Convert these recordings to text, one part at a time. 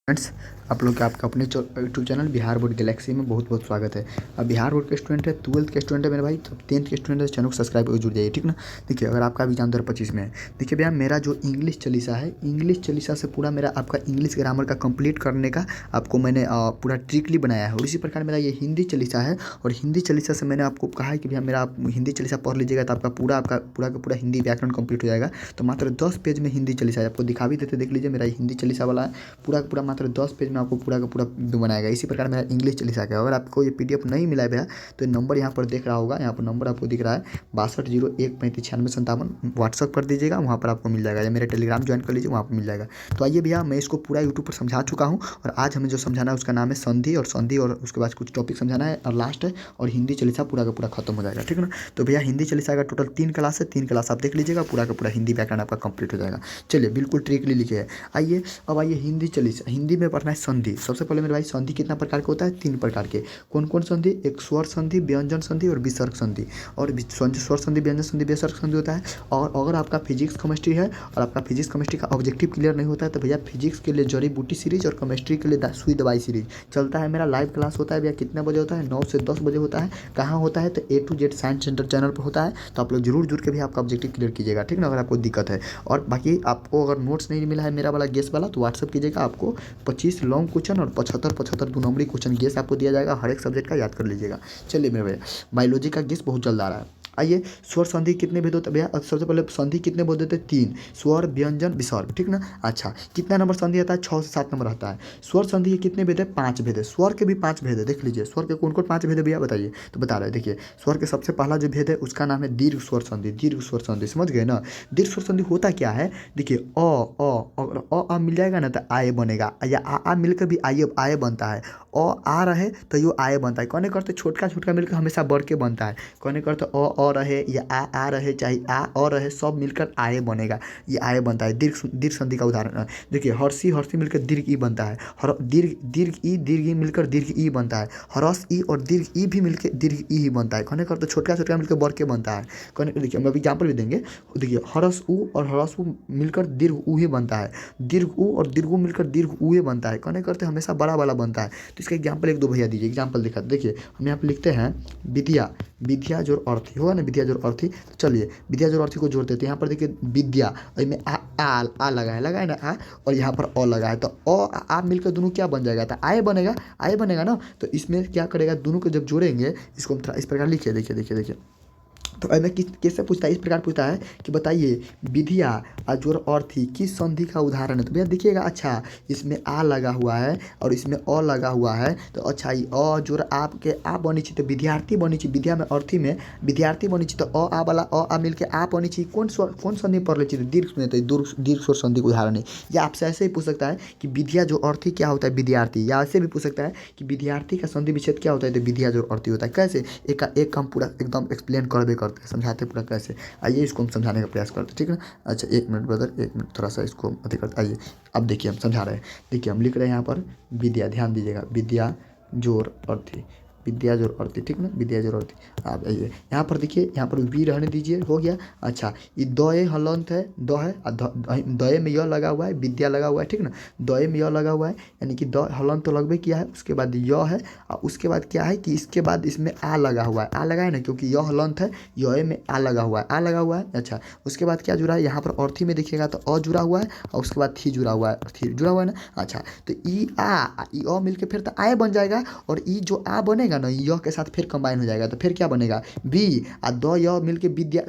Friends, आप लोग का आपका अपने YouTube channel Bihar board Galaxy में बहुत बहुत स्वागत है। अब बिहार बोर्ड के स्टूडेंट है, 12th के स्टूडेंट है मेरे भाई, तो 10th के स्टूडेंट है, चैनल को सब्सक्राइब करके जुड़ जाइए, ठीक ना। देखिए, अगर आपका एग्जाम 2025 में है, देखिए भैया, मेरा जो इंग्लिश चालीसा है, इंग्लिश चालीसा से पूरा मेरा आपका इंग्लिश ग्रामर का कंप्लीट करने का आपको मैंने पूरा ट्रिकली बनाया है। और इसी प्रकार मेरा ये हिंदी चालीसा है, और हिंदी चालीसा से मैंने आपको कहा है कि भैया मेरा आप हिंदी चालीसा पढ़ लीजिएगा तो आपका पूरा का पूरा हिंदी व्याकरण कंप्लीट हो जाएगा। तो मात्र 10 पेज में हिंदी चालीसा है, आपको दिखा भी देते, देख लीजिए, मेरा हिंदी चालीसा वाला है, पूरा का पूरा मात्र 10 पेज में आपको पूरा का पूरा बनाएगा। इसी प्रकार मेरा इंग्लिश चालीसा का। अगर आपको ये पीडीएफ नहीं मिला है भैया, तो नंबर यहाँ पर देख रहा होगा, यहाँ पर नंबर आपको दिख रहा है 6201359657, व्हाट्सअप कर दीजिएगा, वहाँ पर आपको मिल जाएगा, या मेरे टेलीग्राम ज्वाइन कर लीजिए, वहाँ पर मिल जाएगा। तो आइए भैया, मैं इसको पूरा यूट्यूब पर समझा चुका हूँ, और आज हमें जो समझाना है उसका नाम है संधि, और उसके बाद कुछ टॉपिक समझाना है, और लास्ट है, और हिंदी चालीसा पूरा का पूरा खत्म हो जाएगा, ठीक है ना। तो भैया, हिंदी चालीसा का टोटल 3 क्लास है, 3 क्लास आप देख लीजिएगा, पूरा का पूरा हिंदी व्याकरण आपका कंप्लीट हो जाएगा। चलिए, बिल्कुल ट्रिकली लिखे है। आइए, अब आइए हिंदी चालीसा। हिंदी में पढ़ना है संधि। सबसे पहले मेरे भाई, संधि कितना प्रकार का होता है? 3 प्रकार के। कौन कौन संधि? एक स्वर संधि, व्यंजन संधि और विसर्ग संधि। और स्वर संधि, व्यंजन संधि, विसर्ग संधि होता है। और अगर आपका फिजिक्स केमिस्ट्री है, और आपका फिजिक्स केमिस्ट्री का ऑब्जेक्टिव क्लियर नहीं होता है, तो भैया फिजिक्स के लिए जड़ी बूटी सीरीज, और केमिस्ट्री के लिए सुई दवाई सीरीज चलता है। मेरा लाइव क्लास होता है भैया, कितने बजे होता है? 9 से 10 बजे होता है। कहाँ होता है? तो A to Z science centre channel पर होता है। तो आप लोग जरूर जुड़ के भी आपका ऑब्जेक्टिव क्लियर कीजिएगा, ठीक ना, अगर आपको दिक्कत है। और बाकी आपको अगर नोट्स नहीं मिला है मेरा वाला गेस वाला, तो व्हाट्सअप कीजिएगा, आपको 25 लॉन्ग क्वेश्चन और 75 2 नंबरी क्वेश्चन गेस आपको दिया जाएगा, हर एक सब्जेक्ट का याद कर लीजिएगा। चलिए मेरे भैया, बायोलॉजी का गेस बहुत जल्द आ रहा है। आइए, स्वर संधि कितने भेद होते हैं भैया? सबसे पहले संधि कितने भेद होते हैं? 3। स्वर, व्यंजन, विसर्ग, ठीक ना। अच्छा, कितना नंबर संधि आता है? 6 से 7 नंबर आता है। स्वर संधि के कितने भेद है? 5 भेद है। स्वर के भी 5 भेद है, देख लीजिए, स्वर के कौन कौन 5 भेद है भैया, बताइए। तो बता रहे हैं, देखिए, स्वर के सबसे पहला जो भेद है उसका नाम है दीर्घ स्वर संधि। दीर्घ स्वर संधि, समझ गए ना। दीर्घ स्वर संधि होता क्या है? देखिए, अगर आ मिल जाएगा ना तो आए बनेगा, या आ मिलकर भी आए आए बनता है। आ रहे तो यो आए बनता है। कौन करते? छोटका छोटका मिलकर हमेशा बढ़ के बनता है। कौन करते? अ रहे या आ रहे, चाहे आ रहे, सब मिलकर आए बनेगा, ये आए बनता है। दीर्घ संधि का उदाहरण देखिए, हर्षी हर्षी मिलकर दीर्घ ई बनता है। दीर्घ ई मिलकर दीर्घ ई बनता है। हरस ई और दीर्घ ई भी मिलकर दीर्घ ई ही बनता है। कौन करते? छोटका छोटका मिलकर बढ़ के बनता है। कौन, देखिए, हम अभी एग्जाम्पल भी देंगे। देखिए, हरस ऊ और हरस ऊ मिलकर दीर्घ ऊ ही बनता है। दीर्घ ऊ और दीर्घ ऊ मिलकर दीर्घ ऊ ही बनता है। कौन करते? हमेशा बड़ा वाला बनता है। तो इसका एग्जाम्पल 1 2 भैया दीजिए, एग्जाम्पल दिखा। देखिए, हम यहाँ पे लिखते हैं विद्या, विद्या जोड़ अर्थी होगा ना, विद्या जोड़ अर्थी। तो चलिए, विद्या जोड़ अर्थी को जोड़ते हैं। तो यहाँ पर देखिए, विद्या, और इसमें आ लगा है ना, आ, और यहाँ पर अ लगा है, तो आ मिलकर दोनों क्या बन जाएगा? तो आए बनेगा, आए बनेगा ना। तो इसमें क्या करेगा, दोनों को जब जोड़ेंगे, इसको हम थोड़ा इस प्रकार लिखिए, देखिए देखिए देखिए। तो ऐसे कैसे पूछता है? इस प्रकार पूछता है कि बताइए, विधिया जोड़ अर्थी किस संधि का उदाहरण है? तो भैया देखिएगा, अच्छा, इसमें आ लगा हुआ है और इसमें अ लगा हुआ है, तो अच्छा, ये अ जोड़ आपके आ बनी चाहिए, तो विद्यार्थी बनी चाहिए। विद्या में अर्थी में विद्यार्थी बनी चाहिए, तो आ वाला आ मिल के आ बनी चाहिए। कौन संधि पढ़ लीजिए? दीर्घ में, तो दीर्घ स्वर संधि का उदाहरण है। या आपसे ऐसे ही पूछ सकता है कि विद्या जो अर्थी क्या होता है? विद्यार्थी। या ऐसे भी पूछ सकता है कि विद्यार्थी का संधि विच्छेद क्या होता है? तो विद्या जो अर्थी होता है। कैसे? एक हम पूरा एकदम एक्सप्लेन करबे करते हैं, समझाते पूरा कैसे। आइए, इसको हम समझाने का प्रयास करते हैं, ठीक है ना। अच्छा, 1 मिनट ब्रदर, 1 मिनट, थोड़ा सा इसको अधिक करते। आइए, अब देखिए, हम समझा रहे हैं। देखिए, हम लिख रहे हैं यहाँ पर विद्या, ध्यान दीजिएगा, विद्या जोड़ अर्थी, विद्या जोड़ अर्थी, ठीक ना, विद्या जोड़ अर्थी। आप आइए यहाँ पर, देखिए, यहाँ पर वी रहने दीजिए, हो गया। अच्छा, ये दये हलंत है, द है, दये में यह लगा हुआ है, विद्या लगा हुआ है, ठीक ना। दये में यह लगा हुआ है, यानी कि द हलंत तो लगभग किया है, उसके बाद यह है, और उसके बाद क्या है कि इसके बाद इसमें आ लगा हुआ है। आ लगा है ना, क्योंकि यह हलंत है, यह में आ लगा हुआ है, आ लगा हुआ है। अच्छा, उसके बाद क्या जुड़ा है? यहाँ पर अर्थी में देखिएगा तो अ जुड़ा हुआ है, और उसके बाद थी जुड़ा हुआ है, थी जुड़ा हुआ है ना। अच्छा, तो ई अ मिल के फिर तो आए बन जाएगा, और ई जो आ बनेगा ना, यह के साथ फिर कंबाइन हो जाएगा, तो फिर क्या बनेगा? बी, और द यह मिल के विद्या,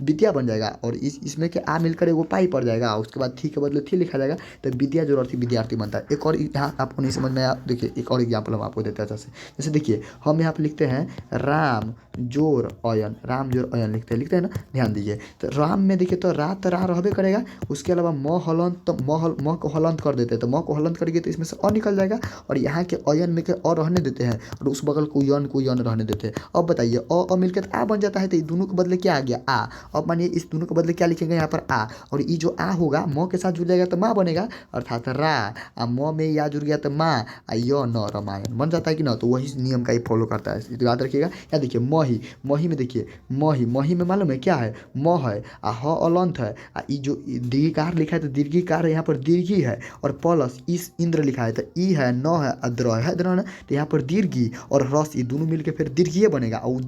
विद्या बन जाएगा, और इसमें के आ मिलकर एगो पाई पड़ जाएगा, उसके बाद थी के बदले थी लिखा जाएगा, तो विद्या जो अर्थी विद्यार्थी बनता है। एक और यहाँ आपको नहीं समझ में आया, देखिए, एक और एग्जाम्पल हम आपको देते हैं अच्छे से। जैसे देखिए, हम यहाँ पे लिखते हैं राम जोड़ अयन, राम जोड़ अयन लिखते हैं ना, ध्यान दीजिए। तो राम में देखिए, तो रा रहबे करेगा, उसके अलावा म हलंत, तो म को हलंत कर देते हैं, तो म को हलंत करेंगे तो इसमें से अ निकल जाएगा, और यहाँ के अयन में के अ रहने देते हैं, और उस बगल बगल कोई यन रहने देते। अब बताइए अ मिलकर आ बन जाता है, तो ये दोनों के बदले क्या आ गया आ। अब मानिए इस दोनों के बदले क्या लिखेंगे यहाँ पर आ, और ये जो आ होगा म के साथ जुड़ जाएगा तो माँ बनेगा, अर्थात रा। म में या जुड़ गया तो माँ, य न रामायण बन जाता है कि ना। तो वही नियम का ही फॉलो करता है, तो याद रखिएगा। या देखिए मही, मही में देखिए मही में मालूम है क्या है, म है आ ह अलंत है आ ई जो दीर्घिकार लिखा है तो दीर्घिकार यहाँ पर दीर्घी है, और प्लस इस इंद्र लिखा है तो ई है न है अद्र है द्र है, तो यहाँ पर दीर्घी और रस ये दोनों मिलकर फिर दीर्घीय बनेगा, और वो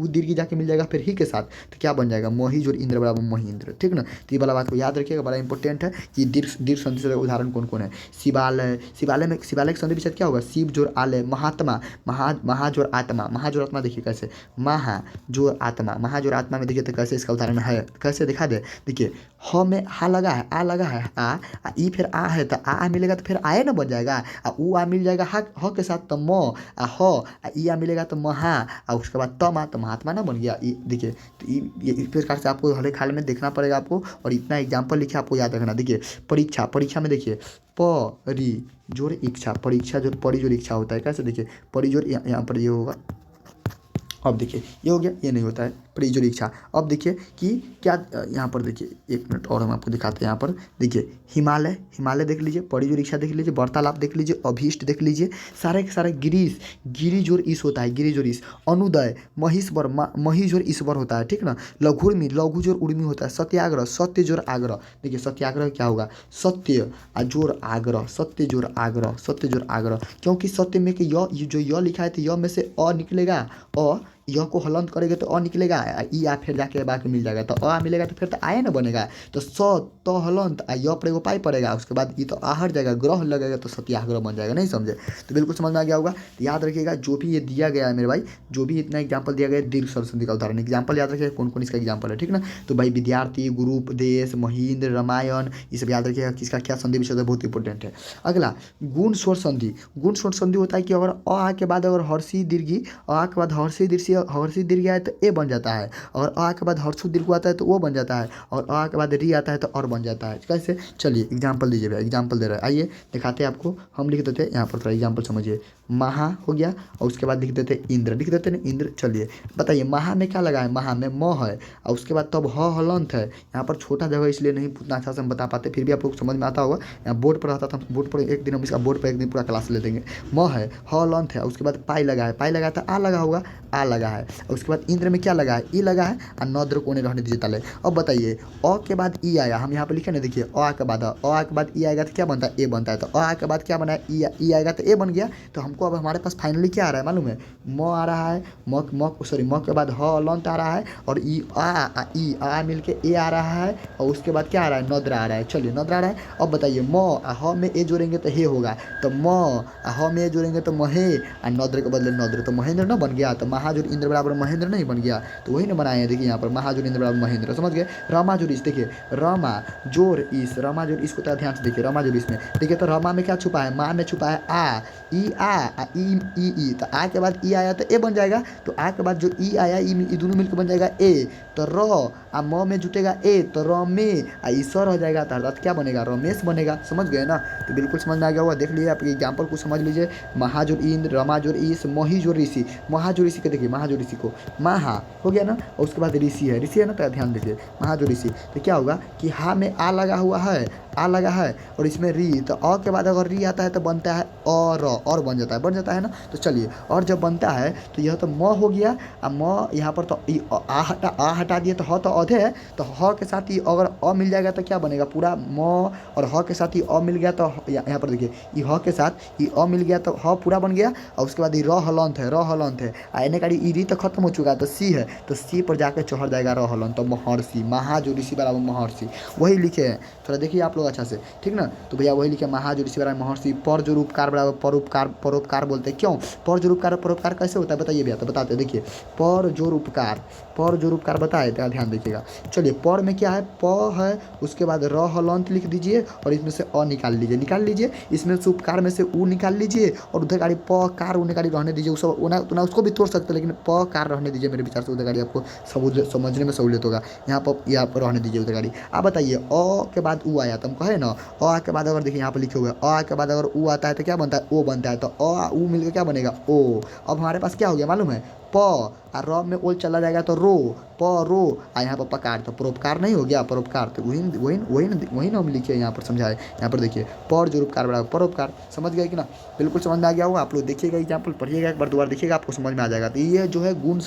दीर्घी जाके मिल जाएगा फिर ही के साथ, तो क्या बन जाएगा मही जोड़ इंद्र बराबर महींद्र, ठीक ना। तो ये वाला बात को याद रखिएगा, बड़ा इंपॉर्टेंट है कि दीर्घ संधि से उदाहरण कौन कौन है। शिवालय, शिवालय की संधि विच्छेद क्या होगा, शिव जोड़ आलय, महात्मा, महा जोड़ आत्मा, महा जोड़ आत्मा देखिए कैसे, महा जोड़ आत्मा, महा जोड़ आत्मा में देखिए तो कैसे इसका उदाहरण है, कैसे दिखा दे। देखिए ह में हा लगा है, आ लगा है आ ई फिर आ है तो आ मिलेगा तो फिर आए ना बन जाएगा, आ ऊ आ मिल जाएगा ह के साथ तो म, आ ह आ ई आ मिलेगा तो महा, और उसके बाद तमा तो महात्मा ना बन गया। ये देखिए, तो ये इस प्रकार से आपको हर एक हाल में देखना पड़ेगा आपको, और इतना एग्जाम्पल लिखे आपको याद रखना। देखिए परीक्षा, परीक्षा में देखिए परी जोड़ इच्छा, परीक्षा जो परी जोड़ इच्छा होता है, कैसे देखिए परी जोड़ यहाँ पर ये होगा। अब देखिए ये हो गया, ये नहीं होता है परिजोर इच्छा। अब देखिए कि क्या यहाँ पर देखिए, एक मिनट और हम आपको दिखाते हैं। यहाँ पर देखिए हिमालय, हिमालय देख लीजिए, परिजोर इच्छा देख लीजिए, वार्तालाप देख लीजिए, अभीष्ट देख लीजिए, सारे के सारे गिरीश, गिरिजोर ईश होता है, गिरिजोर ईश। अनुदय महीश्वर, महीजोर ईश्वर होता है, ठीक ना। लघुर्मी, लघु जोर उर्मी होता है। सत्याग्रह, सत्य जोर आग्रह, देखिए सत्याग्रह क्या होगा, सत्य जोर आग्रह, सत्य जोर आग्रह, सत्य जोर आग्रह, क्योंकि सत्य में कि य जो य लिखा है तो य में से अ निकलेगा, अ य को हलंत करेंगे तो अ निकलेगा, ई आ फिर जाके बाकी मिल जाएगा तो अ मिलेगा, तो फिर तो आए ना बनेगा, तो स तो हलंत आ य पर एगो पाई पड़ेगा, उसके बाद ई तो आ हट जाएगा, ग्रह लगेगा तो सत्याग्रह बन जाएगा। नहीं समझे तो बिल्कुल समझ में आ गया होगा। तो याद रखिएगा जो भी ये दिया गया है मेरे भाई, जो भी इतना एग्जाम्पल दिया गया है दीर्घ स्वर संधि का उदाहरण, एग्जाम्पल याद रखिएगा कौन कौन इसका एग्जाम्पल है, ठीक ना। तो भाई विद्यार्थी, गुरु, उपदेश, महींद्र, रामायण, ये सब याद रखिएगा किसका क्या संधि विषय है, बहुत इंपॉर्टेंट है। अगला गुण स्वर संधि, गुण स्वर संधि होता है कि अगर अ आ के बाद अगर हर्षी दीर्घी, अ के बाद हर्षी दीर्घी आए तो ए बन जाता है, और आ के बाद हर्षु दीर्घ आता है तो वो बन जाता है, और आ के बाद री आता है तो और बन जाता है। कैसे, चलिए एग्जाम्पल दीजिए भैया, एग्जाम्पल दे रहा है, आइए दिखाते हैं आपको। हम लिख देते हैं यहाँ पर, थोड़ा एग्जाम्पल समझिए। महा हो गया, और उसके बाद लिख देते इंद्र, लिख देते ना इंद्र। चलिए बताइए महा में क्या लगा है, महा में म है, और उसके बाद तब ह हलंत है। यहाँ पर छोटा जगह इसलिए नहीं उतना अच्छा से हम बता पाते, फिर भी आप लोग समझ में आता होगा। यहाँ बोर्ड पर रहता था, बोर्ड पर एक दिन हम इसका बोर्ड पर एक दिन पूरा क्लास ले देंगे। म है, ह लंथ है, उसके बाद पाई लगा है, पाई लगा था आ लगा होगा, आ लगा है, और उसके बाद इंद्र में क्या लगा है, ई लगा है, और नद्र कोने रहने दीजिए ताले। अब बताइए अ के बाद ई आया, हम यहाँ पर लिखे ना, देखिए अ के बाद ई आएगा तो क्या बनता है, ए बनता है, तो अ के बाद क्या बना है, ई आएगा तो ए बन गया। तो हमको अब हमारे पास फाइनली क्या आ रहा है मालूम है, म आ रहा है, म के बाद ह लंत आ रहा है, और ई आ मिल के ए आ रहा है, और उसके बाद क्या आ रहा है, नद्र आ रहा है। चलिए नद्र आ रहा है। अब बताइए म आ ह में ए जोड़ेंगे तो हे होगा, तो म आ ह में ए जोड़ेंगे तो महे, और नद्र के बदले नद्र, तो महेंद्र ना बन गया, तो महाजुर इंद्र बराबर महेंद्र नहीं बन गया, तो वही ना बनाए हैं। देखिए यहाँ पर महाजुर इंद्र बराबर महेंद्र, समझ गए। रमा जोर इस, देखिए रमा जोर इस, रमा जोर इसको तो ध्यान से देखिए, रमा जोर इसमें देखिए, तो रमा में क्या छुपा है, माँ में छुपा है आ, ई आ ई, तो आ के बाद ई आया तो ए बन जाएगा, तो आ के बाद जो ई आया ई दोनों मिलकर बन जाएगा ए, तो र आ म में जुटेगा ए, तो र में आ ई स रह जाएगा, तो अर्थात क्या बनेगा, रमेश बनेगा। समझ गए ना, तो बिल्कुल समझ में आ गया होगा। देख लीजिए आप एग्जाम्पल को समझ लीजिए। महाजुर इंद्र, रमाजुर ईश, मोहिजुर ऋषि, महाजुर ऋषि को देखिए, महाजुर ऋषि को महा हो गया ना, और उसके बाद ऋषि है, ऋषि है ना, तो ध्यान दीजिए महाजुर ऋषि। तो क्या होगा कि हा में आ लगा हुआ है, आ लगा है, और इसमें री, तो अ के बाद अगर री आता है तो बनता है और बन जाता है ना। तो चलिए और जब बनता है तो यह तो म हो गया, और म यहाँ पर तो आ हटा दिए तो ह तो अधे है, तो ह के साथ ही अगर अ मिल जाएगा तो क्या बनेगा, पूरा म, और ह के साथ ही अ मिल गया तो यहाँ पर देखिए ये ह के साथ ये अ मिल गया तो ह पूरा बन गया, और उसके बाद ये र हलंत है, र हलंत है, एने का ई री तो खत्म हो चुका है, तो सी है, तो सी पर जाकर चढ़ जाएगा र हलंत, तो महर्षि, महाजो ऋषि बराबर महर्षि, वही लिखे हैं। थोड़ा देखिए आप लोग अच्छा से, ठीक ना। तो भैया वही लिखे महाजो ऋषि बराबर महर्षि, पर जो उपकार बराबर परोपकार, परोपकार बोलते हैं क्यों, पर जो उपकार परोपकार कैसे होता है बताइए भैया, तो बताते हैं। देखिए पर जोर उपकार बताए, तो ध्यान देखिएगा। चलिए पर में क्या है, प है, उसके बाद र हलंत लिख दीजिए, और इसमें से अ निकाल लीजिए, इसमें से उपकार में से उ निकाल लीजिए, और उधर गाड़ी प कार उ गाड़ी रहने दीजिए, उसको भी तोड़ सकते हैं, लेकिन प कार रहने दीजिए, मेरे विचार से उधर गाड़ी आपको समझने में सहूलियत होगा। यहाँ पर रहने दीजिए उधर गाड़ी। आप बताइए अ के बाद उ आया तो तुमको है ना। अ के बाद अगर देखिए यहाँ पर लिखे हुए अ के बाद अगर ऊ आता है तो क्या बनता है, ओ बनता है। तो अ ऊ मिलकर क्या बनेगा, ओ। अब हमारे पास क्या हो गया मालूम है, प और र में ओल चला जाएगा तो रो, प रो। यहाँ पर पकार तो परोपकार नहीं हो गया, परोपकार। तो वही वही वही वही ना हम लिखे यहाँ पर समझाए। यहाँ पर देखिए पर जो उपकार बराबर परोपकार। समझ गए कि ना, बिल्कुल समझ में आ गया होगा। आप लोग देखिएगा एग्जाम्पल, पढ़िएगा एक बार दोबारा देखिएगा, आपको समझ में आ जाएगा। तो ये जो है गुण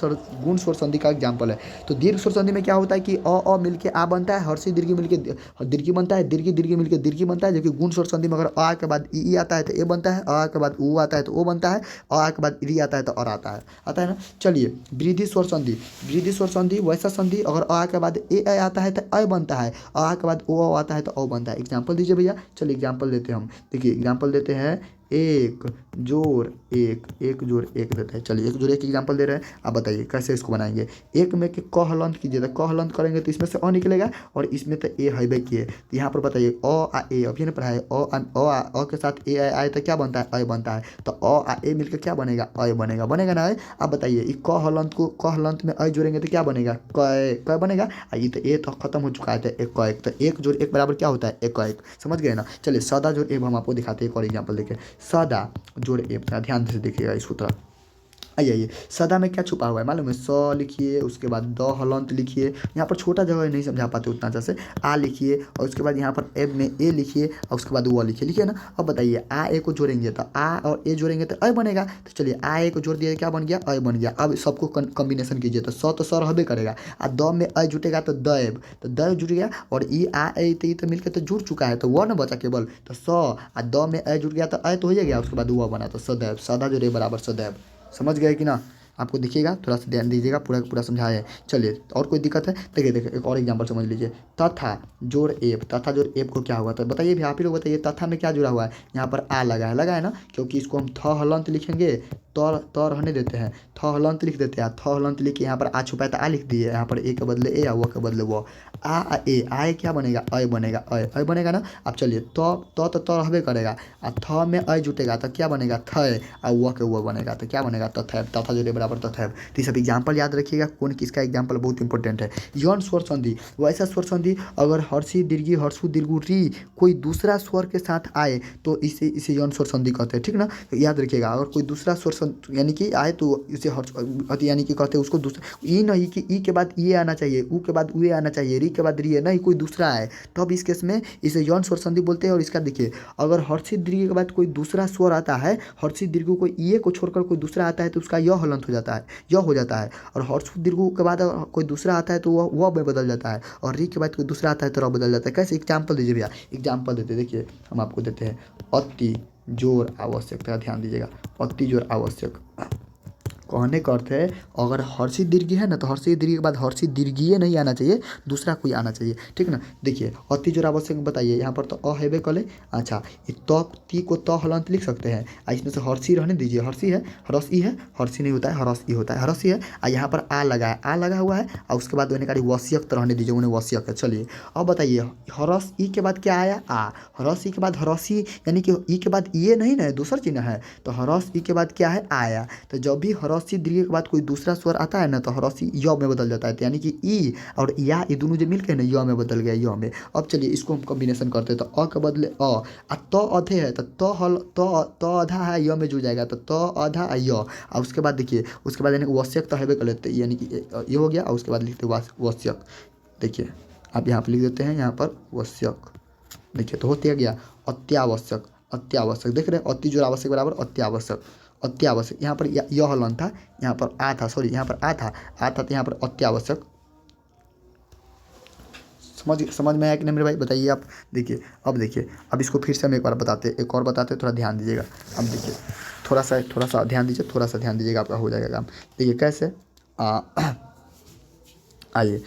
स्वर संधि का एग्जाम्पल है। तो दीर्घ स्वर संधि में क्या होता है कि अ मिलके आ बनता है, हर्षी दीर्घी मिलके दीर्घी बनता है, दीर्घी दीर्घी मिलके दीर्घी बनता है। जबकि गुण स्वर संधि में अगर आ के बाद ई आता है तो ए बनता है, अ के बाद ऊ आता है तो ओ बनता है, अ के बाद री आता है तो और आता है ना। चलिए वृद्धि स्वर संधि, वृद्धि स्वर संधि वैसा संधि अगर अ के बाद ए आता है तो अ बनता है, अ के बाद ओ आता है तो ओ बनता है। एग्जाम्पल दीजिए भैया। चलिए एग्जाम्पल देते हैं हम। देखिए एग्जाम्पल देते हैं, एक जोड़ एक, एक जोड़ एक देते हैं। चलिए एक जोड़ एक एग्जाम्पल दे रहे हैं, आप बताइए कैसे इसको बनाएंगे। एक में के क हलंत कीजिए, तो क हलंत करेंगे तो इसमें से अ निकलेगा और इसमें तो ए है किए। तो यहाँ पर बताइए अ आ ए, अभी ना पढ़ाए अ के साथ ए आए तो क्या बनता है, अ बनता है। तो अ आ ए मिलकर क्या बनेगा, अ बनेगा, बनेगा ना। आप बताइए क हलंत को, क हलंत में अ जोड़ेंगे तो क्या बनेगा, क बनेगा। ये तो ए तो खत्म हो चुका है, तो एक क एक, तो एक जोड़ एक बराबर क्या होता है, एक क एक। समझ गए ना। चलिए सदा जोड़ एब हम आपको दिखाते हैं एक और एग्जाम्पल देखिए। सदा जोड़ एब, ध्यान से देखिएगा इसको थोड़ा। आइए सदा में क्या छुपा हुआ है मालूम है, स लिखिए, उसके बाद द हलंत लिखिए। यहाँ पर छोटा जगह नहीं समझा पाते उतना अच्छे से। आ लिखिए और उसके बाद यहाँ पर एब में ए लिखिए और उसके बाद वो लिखिए, लिखिए ना। अब बताइए आ ए को जोड़ेंगे तो आ और ए जोड़ेंगे तो अ बनेगा। तो चलिए आ ए को जोड़ दिया, क्या बन गया, अ बन गया। अब सबको कॉम्बिनेशन कीजिए तो स तो स रहबे करेगा, और द में अ जुटेगा तो दैब, तो द जुट गया। और ई आ ए तो मिलकर तो जुड़ चुका है, तो वह ना बचा केवल। तो स और द में अ जुट गया तो अ तो हो गया, उसके बाद वह बना तो सदैव, सदा जो रे बराबर सदैव। समझ गए कि ना। आपको दिखिएगा, थोड़ा सा ध्यान दीजिएगा, पूरा पूरा समझाया है। चलिए और कोई दिक्कत है, देखिए देखिए एक और एग्जांपल समझ लीजिए। तथा जोड़ एब, तथा जोड़ एब को क्या हुआ, तो बताइए भी आप ही लोग बताइए। तथा में क्या जुड़ा हुआ है, यहाँ पर आ लगा है ना, क्योंकि इसको हम थ हलंत लिखेंगे तो रहने देते हैं, थ हलंत लिख देते हैं। थ हलंत लिख के यहाँ पर आ छुपा है तो आ लिख दिए, यहाँ पर ए के बदले ए, व के बदले वो। आ ए, आए क्या बनेगा, अ बनेगा, अ बनेगा ना। अब चलिए तो रहबे करेगा, और थ में अ जुटेगा तो क्या बनेगा, थ, और व के वो बनेगा तो क्या बनेगा, तथैव, तथा जो बराबर तथैव। तो ये सब एग्जाम्पल याद रखिएगा, कौन किसका एग्जाम्पल बहुत इंपॉर्टेंट है। यौन स्वर संधि, वैसा स्वर संधि अगर हर्षी दीर्घी हर्षु दीर्घु री कोई दूसरा स्वर के साथ आए तो इसे इसे यौन स्वर संधि कहते हैं, ठीक ना। तो याद रखिएगा, अगर कोई दूसरा स्वर यानी कि आए तो इसे हर्ष यानी कि कहते हैं उसको दूसरा। ई नहीं कि ई के बाद ये आना चाहिए, ऊ के बाद उए आना चाहिए, री के बाद री है, नहीं कोई दूसरा आए तो अब इस केस में इसे यौन स्वर संधि बोलते हैं। और इसका देखिए, अगर हर्षित दीर्घ के बाद कोई दूसरा स्वर आता है, हर्षित दीर्घ को ये को छोड़कर कोई दूसरा आता है तो उसका य हलंत हो जाता है, य हो जाता है। और हर्षु दीर्घ के बाद अगर कोई दूसरा आता है तो वह में बदल जाता है, और री के बाद कोई दूसरा आता है तो र बदल जाता है। कैसे, एग्जाम्पल दीजिए भैया, एग्जाम्पल देते देखिए हम आपको देते हैं। अति जोर आवश्यक, ध्यान दीजिएगा, अति जोर आवश्यक कहने का अर्थ है, अगर हर्षित दीर्घी है ना तो हर्षित दीर्घ के बाद हर्षित दीर्घीय नहीं आना चाहिए, दूसरा कोई आना चाहिए, ठीक ना। देखिए अति जोर आवश्यक बताइए, यहाँ पर तो अ हेबे कले। अच्छा ये ती को त हलंत लिख सकते हैं, इसमें से हर्षी रहने दीजिए, हर्षी है, हरसी है, हर्षी नहीं होता है, हरसी होता है, हरसी है। यहाँ पर आ लगा है, आ लगा हुआ है, और उसके बाद उन्हें वश्यक तो रहने दीजिए, उन्हें वश्यक है। चलिए अब बताइए, हरस ई के बाद क्या आया, आ। हरस ई के बाद हरसी, यानी कि ई के बाद ये नहीं ना है, दूसरा चिन्ह है, तो हरस ई के बाद क्या है, आया। तो जब भी हरसी दीर्घ के बाद कोई दूसरा स्वर आता है ना तो हरसी य में बदल जाता है, तो यानी कि ई और या ये दोनों जो मिलकर ना य में बदल गया, य में। अब चलिए इसको हम कॉम्बिनेशन करते हैं, तो अ के बदले अ, तो अधे है तो तो आधा है, य में जुड़ जाएगा तो आधा य। और उसके बाद देखिए, उसके बाद यानी कि वश्यक तो हेबे कर लेते, यानी कि ये हो गया, और उसके बाद लिखते वश्यक। देखिए आप यहाँ पर लिख देते हैं, यहाँ पर वश्यक, देखिए तो होते गया अत्यावश्यक, अत्यावश्यक देख रहे हैं, अति जोर आवश्यक बराबर अत्यावश्यक, अत्यावश्यक। यहाँ पर यह हलन था, यहाँ पर आ था, सॉरी यहाँ पर आ था तो यहाँ पर अत्यावश्यक। समझ में आया कि नहीं मेरे भाई, बताइए आप। देखिए अब देखिए, अब इसको फिर से हम एक बार बताते, एक और बताते, थोड़ा ध्यान दीजिएगा। अब देखिए थोड़ा सा ध्यान दीजिए, थोड़ा सा ध्यान दीजिएगा, आपका हो जाएगा काम। देखिए कैसे, आइए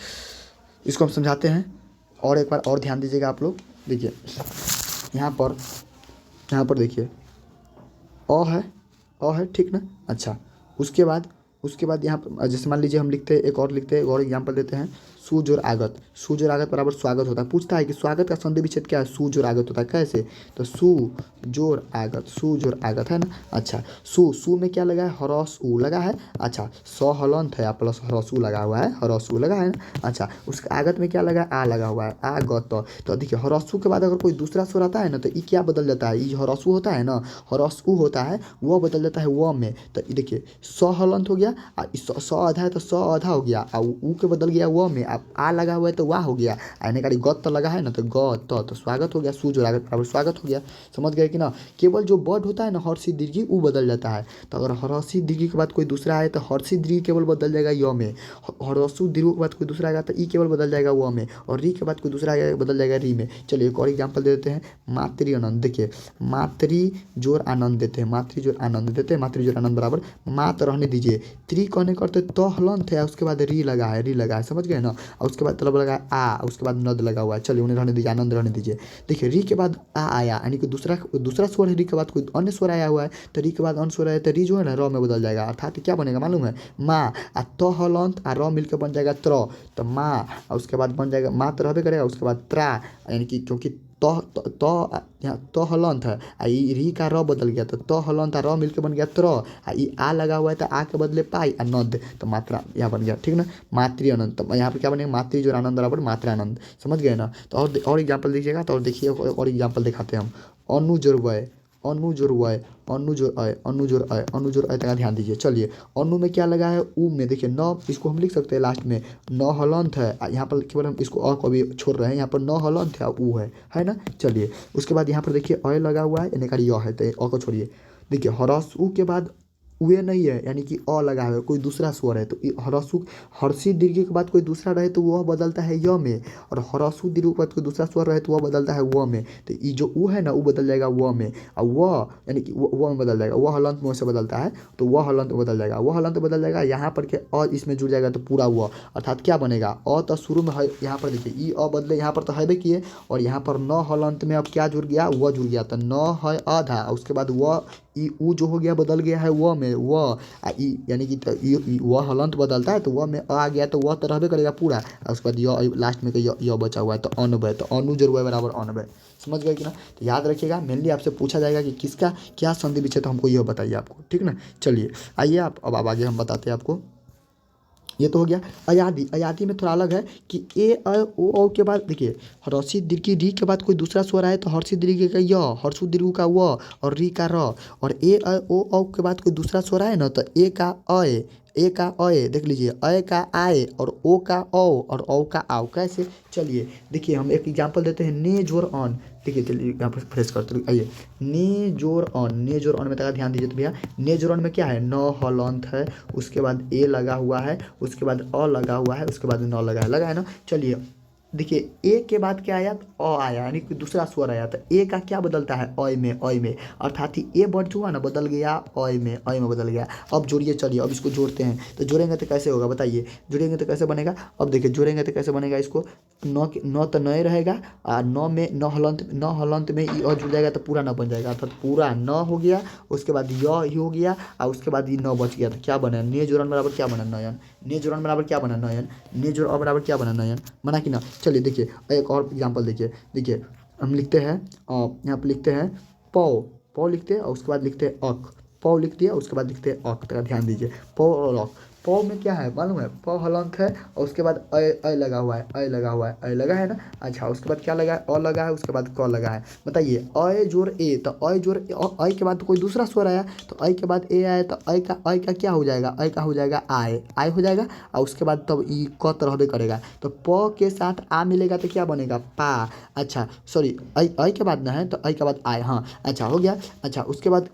इसको हम समझाते हैं, और एक बार और ध्यान दीजिएगा आप लोग। देखिए यहाँ पर देखिए अ है, ठीक ना। अच्छा उसके बाद उसके बाद यहाँ पर जैसे मान लीजिए हम लिखते हैं एक और लिखते हैं, एक और एग्जाम्पल देते हैं। सु जोड़ आगत, सु जोड़ आगत बराबर स्वागत होता है। पूछता है कि स्वागत का संधि विच्छेद क्या है, सु जोड़ आगत होता है। कैसे, तो सु जोड़ आगत, सु जोड़ आगत है ना। अच्छा, सु में क्या लगा है, हरस उ लगा है। अच्छा, स हलंत है या प्लस हरस उ लगा हुआ है, हरस उ लगा है ना। अच्छा, उसके आगत में क्या लगा है, आ लगा हुआ है, आगत। तो देखिए हरसु के बाद अगर कोई दूसरा स्वर आता है ना तो ये क्या बदल जाता है, ये हरसु होता है ना, हरसु होता है, वह बदल जाता है व में। तो ये देखिए स हलंत हो गया, स आधा है तो स आधा हो गया, और उ के बदल गया व में। अब आ लगा हुआ है तो वाह हो गया, आने का गत तो लगा है ना, तो ग तो स्वागत हो गया, सु जो आगत बराबर स्वागत हो गया। समझ गए कि ना। केवल जो वर्ड होता है ना हर्षी दीर्घी वो बदल जाता है। तो अगर हर्षी दीर्घी के बाद कोई दूसरा आए तो हर्षी दीर्घी केवल बदल जाएगा य में, हरसु दीर्घ के बाद कोई दूसरा आएगा तो ई केवल बदल जाएगा व में, और री के बाद कोई दूसरा आएगा बदल जाएगा री में। चलिए एक और एग्जाम्पल दे देते हैं, मातृ आनंद। देखिए मातृ जोड़ आनंद देते हैं, मातृ जोड़ आनंद देते हैं, मातृ जोड़ आनंद बराबर मात रहने दीजिए, त्री कहने करते तो हलंत है, उसके बाद री लगा है, री लगा है, समझ गए ना। और उसके बाद तलब लगा है आ, उसके बाद नद लगा हुआ है। चलिए उन्हें रहने दीजिए, आनंद रहने दीजिए। देखिए री के बाद आ आया, यानी कि दूसरा स्वर है, री के बाद कोई अन्य स्वर आया हुआ है, तो री के बाद अन्य स्वर आया तो री जो है ना र में बदल जाएगा। अर्थात क्या बनेगा मालूम है, माँ आ तो हलंत आ र मिलकर बन जाएगा त्र, तो माँ, और उसके बाद बन जाएगा माँ तो रहबे करेगा, उसके बाद त्रा, यानी कि क्योंकि यहाँ तो हलंत है, आ ई री का र बदल गया तो हलंत आ र मिलकर बन गया त्र, आ ई आ लगा हुआ है तो आ के बदले पाई आ नद, तो मात्रा यहाँ बन गया, ठीक ना। मातृ आनंद, तो यहाँ पर क्या बनेगा, मातृ जो आनंद बराबर मात्रा आनंद। समझ गए ना। तो और एग्जाम्पल दीजिएगा, तो और देखिए और एग्जाम्पल दिखाते हैं हम। अनु जोड़ वय, अनु जोड़ वय, अनु जोड़ अय, अनु जोड़ अय, अनु जोड़ अय, तक ध्यान दीजिए। चलिए अनु में क्या लगा है, उ में देखिए न, इसको हम लिख सकते हैं लास्ट में न हलंत है, यहाँ पर केवल हम इसको अ को भी छोड़ रहे हैं, यहाँ पर न हलंत है उ है ना। चलिए उसके बाद यहाँ पर देखिए अय लगा हुआ है, यानी कि य है, तो अ को छोड़िए। देखिए हरस उ के बाद उए नहीं है, यानी कि अ लगा है, कोई दूसरा स्वर है, तो हरसु हर्षी दीर्घ के बाद कोई दूसरा रहे तो वह बदलता है य में, और हरसु दीर्घ के बाद कोई दूसरा स्वर रहे तो वह बदलता है व में। तो ये जो उ है ना वो बदल जाएगा व में, और वह यानी कि व में बदल जाएगा, वह हलंत में से बदलता है तो वह हलंत में बदल जाएगा, वह हलंत बदल जाएगा। यहाँ पर के अ इसमें जुड़ जाएगा तो पूरा वह, अर्थात क्या बनेगा, अ तो शुरू में है, यहाँ पर देखिए ई अ बदले, यहाँ पर तो है किए, और यहाँ पर न हलंत में अब क्या जुड़ गया, वह जुड़ गया, तो न है आधा, उसके बाद वह ई उ जो हो गया बदल गया है व में, व आ ई यानी कि वह हलंत बदलता है तो वह में आ गया, तो वह तो रहबे करेगा पूरा, और उसके बाद य लास्ट में य बचा हुआ है, तो अनबय, तो अनु जोड़ बराबर अनबय। समझ गए कि ना। तो याद रखिएगा, मेनली आपसे पूछा जाएगा कि किसका क्या संधि विच्छेद, तो हमको यह बताइए आपको, ठीक ना। चलिए आइए आप अब आगे हम बताते हैं आपको। ये तो हो गया अयादी। अयादी में थोड़ा अलग है कि ए अ ओ औ के बाद देखिए हर्षी दीर्घ री के बाद कोई दूसरा स्वर आए तो हर्षी दीर्घ का य, हर्षु दीर्घ का व, और री का र, और ए अ ओ औ के बाद कोई दूसरा स्वर आए ना तो ए का अय, ए का अय देख लीजिए, अय का आए, और ओ का औ, और औ का आओ। कैसे, चलिए देखिए हम एक एग्जांपल देते हैं, ने जोड़ ऑन। देखिए चलिए यहाँ पर फ्रेश करते हैं, आइए ने जोड़ ऑन, ने जोड़ ऑन में तक ध्यान दीजिए। तो भैया ने जोड़ ऑन में क्या है, न हलंत है, उसके बाद ए लगा हुआ है, उसके बाद अ लगा हुआ है, उसके बाद न लगा है ना। चलिए देखिए ए के बाद क्या आया, तो अ आया, यानी कि दूसरा स्वर आया, तो ए का क्या बदलता है, अय में, अय में, अर्थात ए वर्ड जो है ना बदल गया अय में, अय में बदल गया। अब जोड़िए, चलिए अब इसको जोड़ते हैं, तो जोड़ेंगे तो कैसे होगा बताइए, जोड़ेंगे तो कैसे बनेगा। अब देखिए जोड़ेंगे तो कैसे बनेगा, इसको न तो नए रहेगा, और न में न हलंत में ई अ जुड़ जाएगा तो पूरा न बन जाएगा, अर्थात पूरा न हो गया, उसके बाद य ही हो गया, और उसके बाद ये न बच गया, तो क्या बना, ने जोड़न बराबर क्या बना, नयन, ने जोड़न बराबर क्या बना, नयन, ने जोड़ अ बराबर क्या बना, नयन, बना कि ना। चलिए देखिए एक और एग्जांपल देखिए, देखिए हम लिखते हैं यहाँ पर लिखते हैं पौ, पौ लिखते हैं, और उसके बाद लिखते हैं अक, पौ लिख दिया, उसके बाद लिखते हैं अक, तो ध्यान दीजिए पौ और अक। पौ में क्या है मालूम है, पौ हलंत है, और उसके बाद अय लगा हुआ है, अय लगा हुआ है, अय लगा है ना। अच्छा उसके बाद क्या लगा है, अ लगा है, उसके बाद क लगा है। बताइए अय जोड़ ए, तो अय जोड़ अय के बाद तो कोई दूसरा स्वर आया, तो अय के बाद ए आया, तो अय का क्या हो जाएगा, अय का हो जाएगा आय, आय हो जाएगा, और उसके बाद तब ई क तो रहबे करेगा, तो प के साथ आ मिलेगा तो क्या बनेगा, पा। अच्छा सॉरी अय के बाद ना है, तो अय के बाद आय, हाँ अच्छा हो गया। अच्छा उसके बाद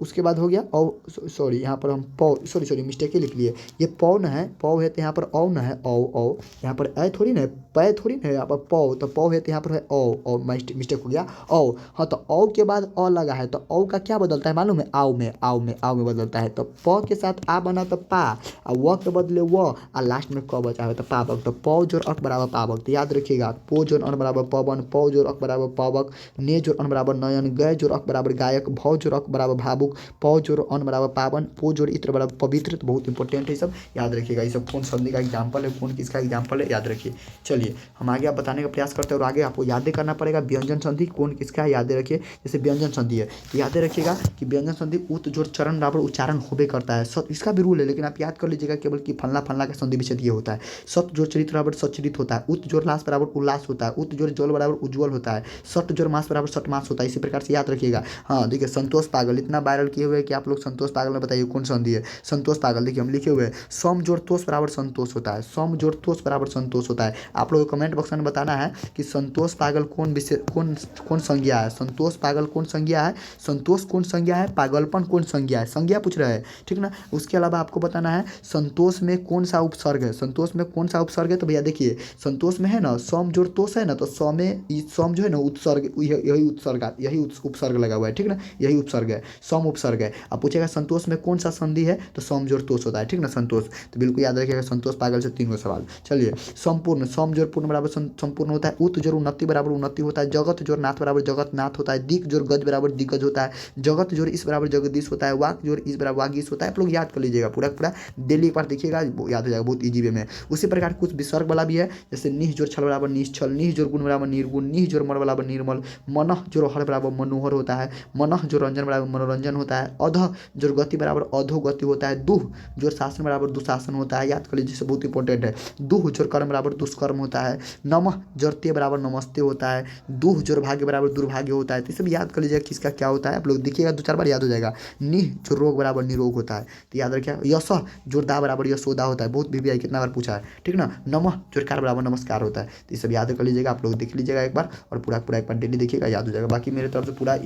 उसके बाद हो गया, और सॉरी यहाँ पर हम पौ, सॉरी मिस्टेक लिख लिए। ये पौ न है, पौ है तो यहाँ पर औ न है, औ यहाँ पर ऐ थोड़ी ना है, पै थोड़ी ना है, यहाँ पर पौ, तो पौ है तो यहाँ पर है औ मिस्टेक हो गया औ। हाँ तो औ के बाद अ लगा है तो औ का क्या बदलता है मालूम है, आओ में बदलता है। तो प के साथ आ बना तो पा, और व के बदले व, और लास्ट में क बचा है तो पावक। तो पौ जोड़ अक बराबर पावक, तो याद रखिएगा पो जोड़ अन बराबर पवन, पौ जोड़ अक बराबर पावक, ने जोड़ अन बराबर नयन, गय जोड़ अक बराबर गायक, भौ जोड़ अक बराबर भावुक, पौ जोड़ अन बराबर पावन, पो जोड़ इत्र बराबर पवित्र। तो बहुत इंपॉर्टेंट है ये सब, याद रखिएगा। ये सब कौन संधि का एग्जाम्पल है, कौन किसका एग्जाम्पल है, याद रखिए। चलिए हम आगे आप बताने का प्रयास करते हैं, और आगे आपको यादें करना पड़ेगा व्यंजन संधि कौन किसका है, यादें रखिए। जैसे व्यंजन संधि है तो यादें रखिएगा कि व्यंजन संधि उत जोड़ चरण बराबर उच्चारण होबे करता है। इसका भी रूल है, लेकिन आप याद कर लीजिएगा केवल कि फलना फलना का संधि विच्छेद ये होता है। सत जोड़ चरित बराबर सचरित होता है, उत जोड़ लास बराबर उल्लास होता है, उत जोड़ जल बराबर उज्ज्वल होता है, सट जोड़ मास बराबर सटमास होता है। इसी प्रकार से याद रखिएगा। हाँ देखिए संतोष पागल इतना वायरल किए हुए हैं कि आप लोग संतोष पागल में बताइए कौन संधि है। संतोष पागल देखिए हम लिखे हुए हैं, सम जोड़ तोष बराबर संतोष होता है, सम जोड़ तोष बराबर संतोष होता है। आप लोगों को कमेंट बॉक्स में बताना है कि संतोष पागल कौन विषय कौन संज्ञा है, संतोष पागल कौन संज्ञा है, संतोष कौन संज्ञा है, पागलपन कौन संज्ञा है, संज्ञा पूछ रहे हैं ठीक ना। उसके अलावा आपको बताना है संतोष में कौन सा उपसर्ग है, संतोष में कौन सा उपसर्ग है। तो भैया देखिए संतोष में है ना सम जोड़ तोष है ना, तो सम में सम जो है ना उत्सर्ग, यही उपसर्ग लगा हुआ है ठीक ना, यही उपसर्ग है, सम उपसर्ग है। अब पूछेगा संतोष में कौन सा संधि है, तो सम जोड़ तोष होता है ठीक ना, संतोष। तो बिल्कुल याद रखिएगा संतोष पागल से 3 सवाल। चलिए संपूर्ण, सम जोड़ पूर्ण बराबर संपूर्ण होता है, उत जोड़ उन्नति बराबर उन्नति होता है, जगत जोड़ नाथ बराबर जगत नाथ होता है, दिक जोड़ गज बराबर दिग्गज होता है, जगत जोड़ इस बराबर जगदीश होता है, वाक जोड़ इस बराबर वागीश होता है। आप लोग याद कर लीजिएगा पूरा पूरा डेली एक बार देखिएगा, याद हो जाएगा बहुत ईजी वे में। उसी प्रकार कुछ विसर्ग वाला भी है, जैसे निह जोड़ छल बराबर निश्छल, निह जोड़ गुण बराबर निर्गुण, निह जोड़ मल बराबर निर्मल, मनः जोड़ हर बराबर मनोहर होता है, मनः जोड़ रंजन बराबर मनोरंजन होता है, अध जोड़ गति बराबर अधोगति होता है, दुह जोड़ शासन बराबर दुशासन होता है। याद कर लीजिए से बहुत इंपॉर्टेंट है। दुह जोड़ कर्म बराबर दुष्कर्म होता है, नमः जोड़ ते बराबर नमस्ते होता है, दुह जोड़ भाग्य बराबर दुर्भाग्य होता है। तो ये सब याद कर लीजिएगा किसका क्या होता है, आप लोग देखिएगा 2-4 बार याद हो जाएगा। निह जो रोग बराबर निरोग होता है, तो याद रखिए। यश जोड़ दा बराबर यशोदा होता है, बहुत वीवीआई कितना बार पूछा है ठीक ना। नमः जोड़ कार बराबर नमस्कार होता है। तो ये सब याद कर लीजिएगा, आप लोग देख लीजिएगा एक बार, और पूरा पूरा एक बार डेली देखिएगा, याद हो जाएगा। बाकी मेरे तरफ से पूरा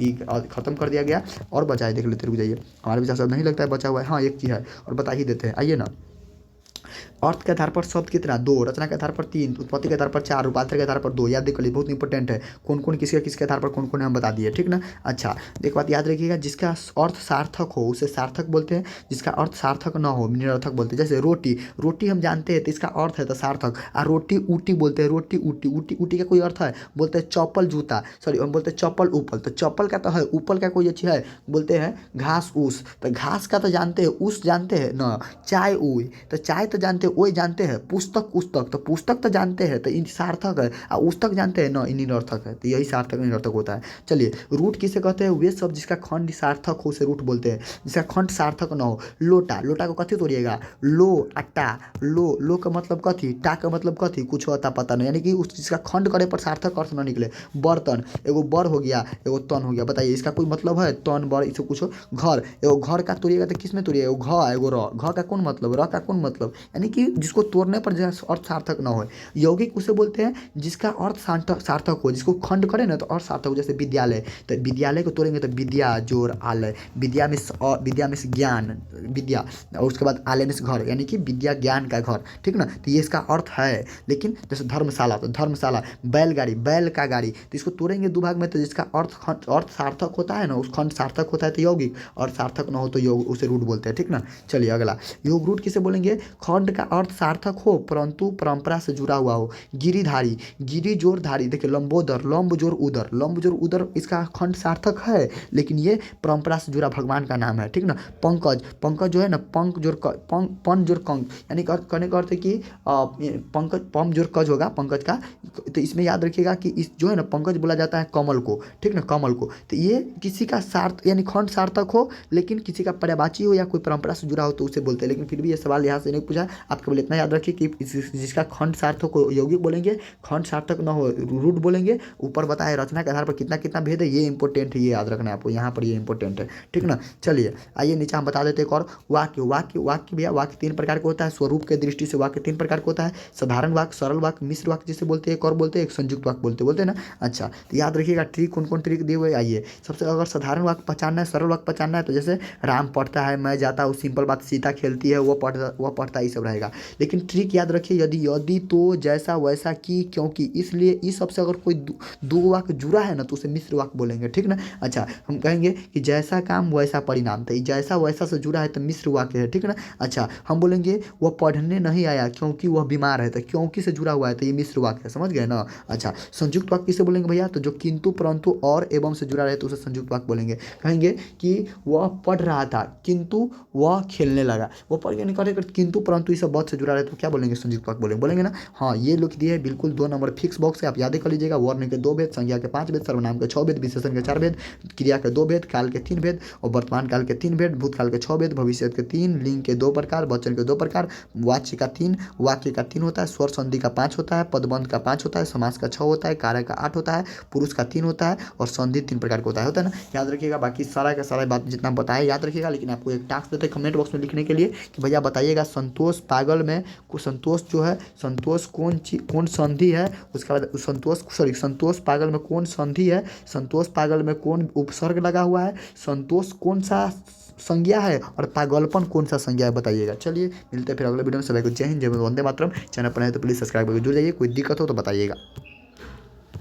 खत्म कर दिया गया, और बचाए देख लेते रुक जाइए, हमारे भी सब नहीं लगता है बचा हुआ है। हाँ एक चीज़ है और बता ही देते हैं, आइए ना। अर्थ के आधार पर शब्द कितना 2, रचना के आधार पर 3, उत्पत्ति के आधार पर 4, रूपांतर के आधार पर 2। याद कर लिए बहुत इंपॉर्टेंट है, कौन कौन किसके आधार पर कौन कौन हम बता दिए ठीक ना। अच्छा एक बात याद रखिएगा, जिसका अर्थ सार्थक हो उसे सार्थक बोलते हैं, जिसका अर्थ सार्थक न हो निरर्थक बोलते हैं। जैसे रोटी, रोटी हम जानते हैं तो इसका अर्थ है तो सार्थक, और रोटी ऊटी बोलते हैं, रोटी ऊटी, ऊटी ऊटी का कोई अर्थ है, बोलते हैं चप्पल जूता, सॉरी हम बोलते हैं चप्पल ऊपल, तो चप्पल का तो है, ऊपल का कोई अच्छी है, बोलते हैं घास ऊस, तो घास का तो जानते हैं, ऊस जानते हैं ना। चाय उई, तो चाय तो जानते हैं, ओए जानते हैं। पुस्तक पुस्तक, तो पुस्तक तो जानते हैं, तो इन सार्थक है, और पुस्तक जानते हैं ना, इन निरर्थक है। तो यही सार्थक निरर्थक होता है। चलिए रूट किसे कहते हैं, वे सब जिसका खंड सार्थक हो उसे रूट बोलते हैं, जिसका खंड सार्थक ना हो। लोटा, लोटा को कथी तोड़िएगा, लो अट्टा, लो का मतलब कथी, टा का मतलब कथी, कुछ होता पता नहीं, यानी कि उस जिसका खंड करे पर सार्थक अर्थ ना निकले। बर्तन, एगो बर हो गया, एगो तन हो गया, बताइए इसका कोई मतलब है, तन बर इसको कुछ। घर, एगो घर का तोड़िएगा तो किस में तोड़िएगा, एगो घ एगो र, घ का कौन मतलब, र का कौन मतलब, यानी कि जिसको तोड़ने पर जो अर्थ सार्थक ना हो। यौगिक उसे बोलते हैं जिसका अर्थ सार्थक हो, जिसको खंड करे ना तो अर्थ सार्थक हो। जैसे विद्यालय, तो विद्यालय को तोड़ेंगे तो विद्या जोर आलय, विद्या में से ज्ञान विद्या, और उसके बाद आलय में से घर, यानी कि विद्या ज्ञान का घर ठीक ना। तो ये इसका अर्थ है। लेकिन जैसे धर्मशाला, तो धर्मशाला, बैलगाड़ी, बैल का गाड़ी, तो इसको तोड़ेंगे 2 भाग में, तो जिसका अर्थ सार्थक होता है ना उस खंड सार्थक होता है तो यौगिक, और सार्थक ना हो तो योग उसे रूट बोलते हैं ठीक ना। चलिए अगला, योग रूट किसे बोलेंगे, खंड का अर्थ सार्थक हो परंतु परंपरा से जुड़ा हुआ हो। गिरिधारी, गिरी जोर धारी, देखिए लंबोदर, लंब जोर उदर, लंब जोर उदर इसका खंड सार्थक है, लेकिन ये परंपरा से जुड़ा भगवान का नाम है ठीक ना। पंकज, पंकज जो है ना, पंक जोर पन जोर कंक, यानी कहने का अर्थ है कि पंकज, पम जोर कज होगा पंकज का। तो इसमें याद रखिएगा कि इस जो है ना पंकज बोला जाता है कमल को ठीक ना, कमल को। तो ये किसी का सार्थ यानी खंड सार्थक हो, लेकिन किसी का पर्यायवाची हो या कोई परंपरा से जुड़ा हो तो उसे बोलते हैं। लेकिन फिर भी ये सवाल यहाँ से नहीं पूछा, आप बात केवल इतना याद रखिए कि जिसका खंड सार्थक को यौगिक बोलेंगे, खंड सार्थक न हो रूट बोलेंगे। ऊपर बताए रचना के आधार पर कितना कितना भेद है, ये इंपॉर्टेंट है, ये याद रखना है आपको यहाँ पर, ये इंपॉर्टेंट है, ठीक ना। चलिए आइए नीचे हम बता देते एक और वाक्य। वाक्य भैया वाक्य 3 प्रकार का होता है। स्वरूप के दृष्टि से वाक्य 3 प्रकार का होता है। साधारण वाक्य, सरल वाक्य, मिश्र वाक्य जिसे बोलते हैं, एक और बोलते हैं एक संयुक्त वाक्य बोलते हैं ना। अच्छा तो याद रखिएगा ट्रिक, कौन कौन ट्रिक दिए हुए आइए। सबसे अगर साधारण वाक्य पहचानना है, सरल वाक्य पहचानना है, तो जैसे राम पढ़ता है, मैं जाता हूँ, सिंपल बात। सीता खेलती है, वो पढ़ता, ये सब रहेगा। लेकिन ट्रिक याद रखिए, यदि तो जैसा वैसा की क्योंकि इसलिए इस सबसे अगर कोई दो वाक्य जुड़ा है ना तो उसे मिश्र वाक्य बोलेंगे, ठीक ना। अच्छा हम कहेंगे कि जैसा काम वैसा परिणाम, तो जैसा वैसा से जुड़ा है तो मिश्र वाक्य है, ठीक ना। अच्छा हम बोलेंगे वह पढ़ने नहीं आया क्योंकि वह बीमार है, तो क्योंकि से जुड़ा हुआ है तो ये मिश्र वाक्य है, समझ गए ना। अच्छा संयुक्त वाक्य किसे बोलेंगे भैया, तो जो किंतु परंतु और एवं से जुड़ा रहे तो उसे संयुक्त वाक्य बोलेंगे। कहेंगे कि वह पढ़ रहा था किंतु वह खेलने लगा, वो पढ़ के नहीं करे, किंतु परंतु इस बहुत से जुड़ा रहे तो क्या बोलेंगे, संयुक्त वाक्य बोलेंगे ना। हाँ ये लिख दिए है बिल्कुल 2 नंबर फिक्स बॉक्स है, आप याद कर लीजिएगा। वर्ण के 2 भेद, संज्ञा के 5 भेद, सर्वनाम के 6 भेद, विशेषण के 4 भेद, क्रिया के 2 भेद, काल के 3 भेद और वर्तमान काल के 3 भेद, भूतकाल के 6 भेद, भविष्य के 3, लिंग के 2 प्रकार, वचन के 2 प्रकार, वाच्य का 3, वाक्य का 3 होता है, स्वर संधि का 5 होता है, पदबंध का 5 होता है, समास का 6 होता है, कारक का 8 होता है, पुरुष का 3 होता है और संधि 3 प्रकार का होता है ना। याद रखिएगा, बाकी सारा का सारा बात जितना बताया याद रखिएगा। लेकिन आपको एक टास्क देते हैं कमेंट बॉक्स में लिखने के लिए कि भैया बताइएगा संतोष पागल में संतोष जो है, संतोष कौन संधि है, उसके बाद संतोष पागल में कौन संधि है, संतोष पागल में कौन उपसर्ग लगा हुआ है, संतोष कौन सा संज्ञा है और पागलपन कौन सा संज्ञा है, बताइएगा। चलिए मिलते हैं फिर अगले वीडियो में। सभी को जय हिंद, जय वंदे मातरम। चैनल पर है तो प्लीज़ सब्सक्राइब करके जुड़ जाइए, कोई दिक्कत हो तो बताइएगा।